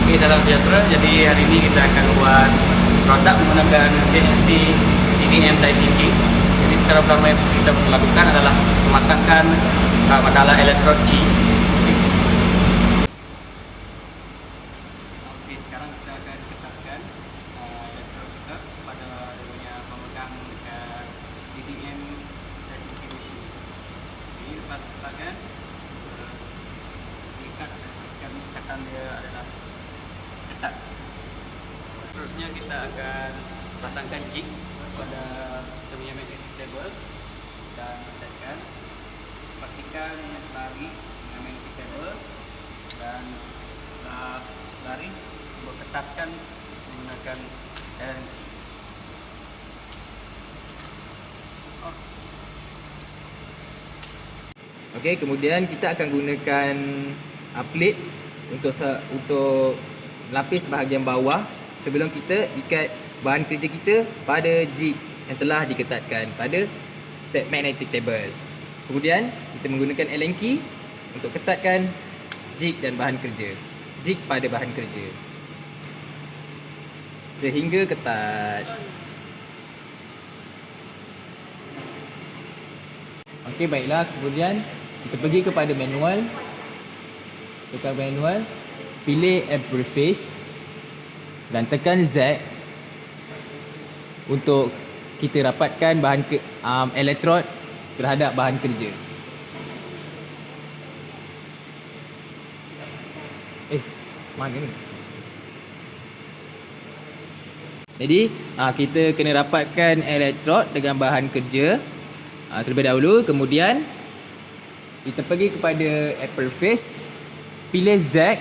Oke, salam sejahtera. Jadi hari ini kita akan buat produk menggunakan CNC DDM die sinking. Jadi cara pertama yang kita lakukan adalah memasangkan masalah elektrod G. Oke, sekarang kita akan ketatkan elektrod kita pada punya pemegang dekat DDM die sinking machine. Jadi lepas ketatkan, ikat dan pastikan ikatan dia adalah ketat. Seterusnya kita akan pasangkan jig pada kita punya magnetic table dan tekan, pastikan lari dengan magnetic table dan setelah lari cuba ketatkan menggunakan Okey, kemudian kita akan gunakan plate untuk lapis bahagian bawah sebelum kita ikat bahan kerja kita pada jig yang telah diketatkan pada magnetic table. Kemudian kita menggunakan Allen key untuk ketatkan jig dan bahan kerja. Jig pada bahan kerja sehingga ketat. Okey, baiklah. Kemudian kita pergi kepada manual. Tekan manual, pilih interface dan tekan Z untuk kita rapatkan bahan elektrod terhadap bahan kerja. Mana ni? Jadi kita kena rapatkan elektrod dengan bahan kerja terlebih dahulu. Kemudian kita pergi kepada interface, pilih Z,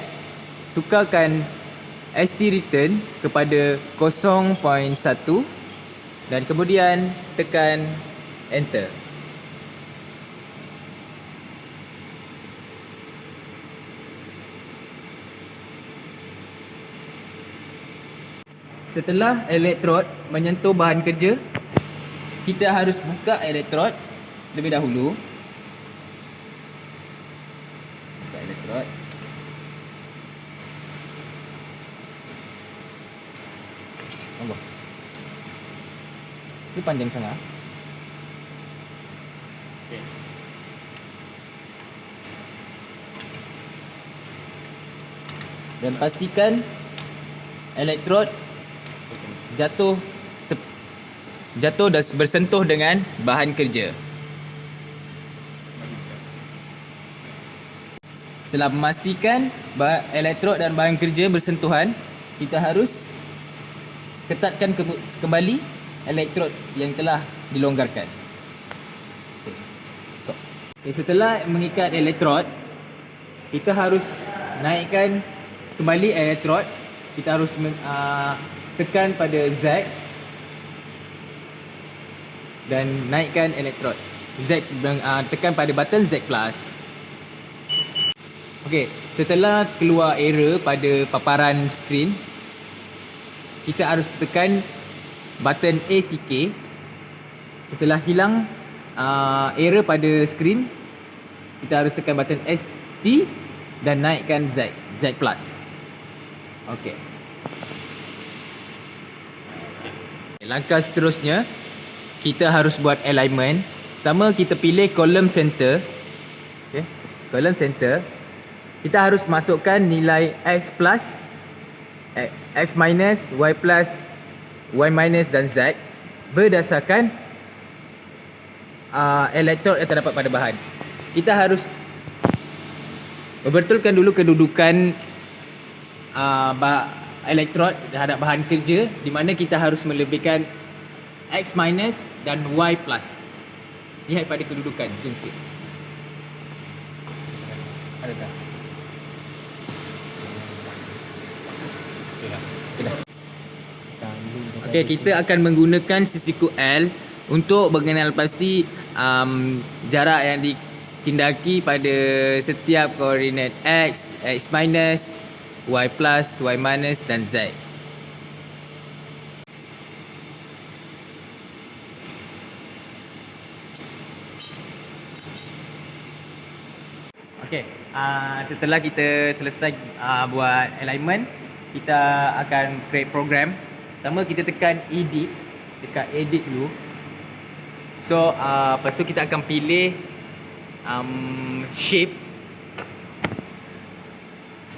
tukarkan ST return kepada 0.1 dan kemudian tekan enter. Setelah elektrod menyentuh bahan kerja, kita harus buka elektrod terlebih dahulu. Buka elektrod. Allah. Ini panjang sangat. Okay. Dan pastikan elektrod jatuh dan bersentuh dengan bahan kerja. Setelah memastikan elektrod dan bahan kerja bersentuhan, kita harus ketatkan kembali elektrod yang telah dilonggarkan. Setelah mengikat elektrod, kita harus naikkan kembali elektrod. Kita harus tekan pada Z dan naikkan elektrod. Tekan pada button Z+. Okey, setelah keluar error pada paparan skrin, kita harus tekan button ACK. Setelah hilang error pada skrin, kita harus tekan button ST dan naikkan Z+. Okey. Langkah seterusnya, kita harus buat alignment. Pertama, kita pilih column center. Okey, column center. Kita harus masukkan nilai X plus, X minus, Y plus, Y minus dan Z berdasarkan elektrod yang terdapat pada bahan. Kita harus membetulkan dulu kedudukan elektrod terhadap bahan kerja, di mana kita harus melebihkan X minus dan Y plus. Lihat pada kedudukan, zoom sikit. Ada dah. Okey, kita akan menggunakan sisiku L untuk mengenal pasti jarak yang ditindaki pada setiap koordinat X, X minus, Y plus, Y minus dan Z. Okey, setelah kita selesai buat alignment, kita akan create program. Pertama kita tekan edit, dekat edit dulu. So lepas tu kita akan pilih shape,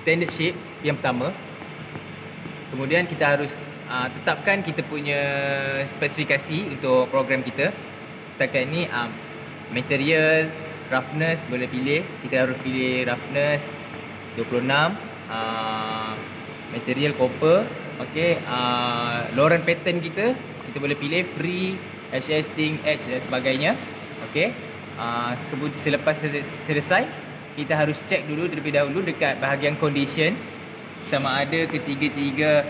standard shape yang pertama. Kemudian kita harus tetapkan kita punya spesifikasi untuk program kita. Setakat ni material, roughness boleh pilih. Kita harus pilih roughness 26, material copper. Okey, Lorentz pattern kita boleh pilih free, HS, Sting, Edge dan sebagainya. Okey. Kemudian selepas selesai, kita harus cek dulu terlebih dahulu dekat bahagian condition sama ada ketiga-tiga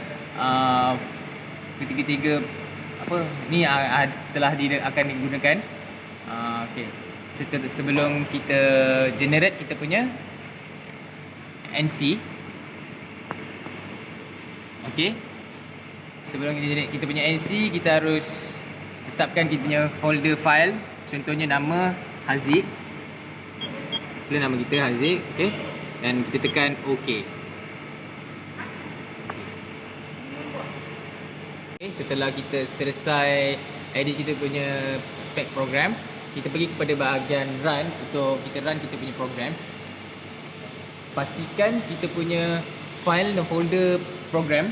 apa ni telah akan digunakan. Okey. Sebelum kita generate kita punya NC. Okey. Sebelum kita generate kita punya NC, kita harus tetapkan kita punya folder file. Contohnya nama Haziq. Pilih nama kita Haziq, okey. Dan kita tekan OK. Okay, setelah kita selesai edit kita punya spec program, kita pergi kepada bahagian run untuk kita run kita punya program. Pastikan kita punya file dan folder program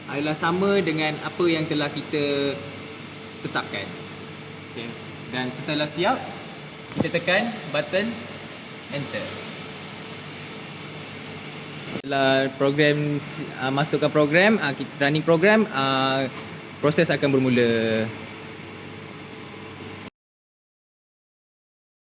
adalah sama dengan apa yang telah kita tetapkan. Okay. Dan setelah siap, kita tekan button enter. Setelah program masukkan program, running program, proses akan bermula.